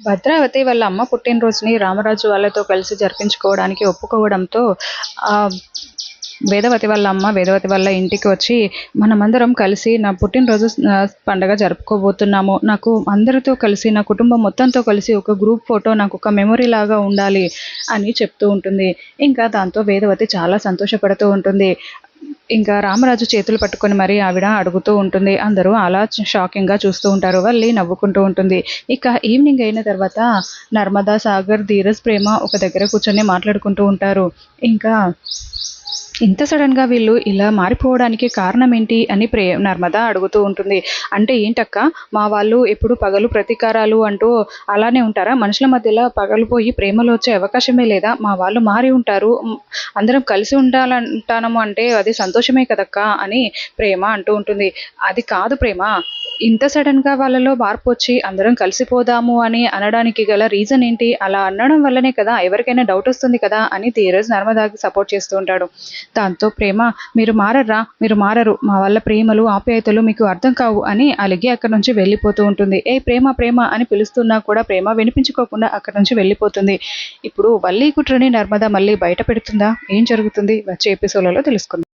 భద్రావతి వాళ్ళ అమ్మ పుట్టినరోజుని రామరాజు వాళ్ళతో కలిసి జరిపించుకోవడానికి ఒప్పుకోవడంతో ఆహ్, వేదవతి వాళ్ళ ఇంటికి వచ్చి మనమందరం కలిసి నా పుట్టినరోజు పండగ జరుపుకోబోతున్నాము. నాకు అందరితో కలిసి నా కుటుంబం మొత్తంతో కలిసి ఒక గ్రూప్ ఫోటో నాకు ఒక మెమొరీ లాగా ఉండాలి అని చెప్తూ ఉంటుంది. ఇంకా దాంతో వేదవతి చాలా సంతోషపడుతూ ఉంటుంది. ఇంకా రామరాజు చేతులు పట్టుకొని మరీ ఆవిడ అడుగుతూ ఉంటుంది. అందరూ అలా షాకింగ్‌గా చూస్తూ ఉంటారు. వల్లి నవ్వుకుంటూ ఉంటుంది. ఇక ఈవినింగ్ అయిన తర్వాత నర్మదా, సాగర్, ధీరజ్, ప్రేమ ఒక దగ్గర కూర్చొని మాట్లాడుకుంటూ ఉంటారు. ఇంకా ఇంత సడన్‌గా వీళ్ళు ఇలా మారిపోవడానికి కారణం ఏంటి అని నర్మద అడుగుతూ ఉంటుంది. అంటే ఏంటక్కా, మా వాళ్ళు ఎప్పుడు పగలు ప్రతీకారాలు అంటూ అలానే ఉంటారా? మనుషుల మధ్యలో పగలు పోయి ప్రేమలు వచ్చే అవకాశమే లేదా? మా వాళ్ళు మారి ఉంటారు. అందరం కలిసి ఉండాలంటానము అంటే అది సంతోషమే కదక్కా అని ప్రేమ అంటూ ఉంటుంది. అది కాదు ప్రేమ, ఇంత సడన్‌గా వాళ్ళలో మార్పొచ్చి అందరం కలిసిపోదాము అని అనడానికి గల రీజన్ ఏంటి? అలా అనడం వల్లనే కదా ఎవరికైనా డౌట్ వస్తుంది కదా అని ధీరజ్ నర్మదాకి సపోర్ట్ చేస్తూ ఉంటాడు. దాంతో ప్రేమ, మీరు మారర్రా, మీరు మారరు. మా వాళ్ళ ప్రేమలు, ఆప్యాయతలు మీకు అర్థం కావు అని అలిగి అక్కడి నుంచి వెళ్ళిపోతూ ఉంటుంది. ఏ ప్రేమ ప్రేమ అని పిలుస్తున్నా కూడా ప్రేమ వినిపించుకోకుండా అక్కడి నుంచి వెళ్ళిపోతుంది. ఇప్పుడు వల్లి కుట్రని నర్మద మళ్ళీ బయట పెడుతుందా? ఏం జరుగుతుంది? వచ్చే ఎపిసోడ్‌లలో తెలుసుకుందాం.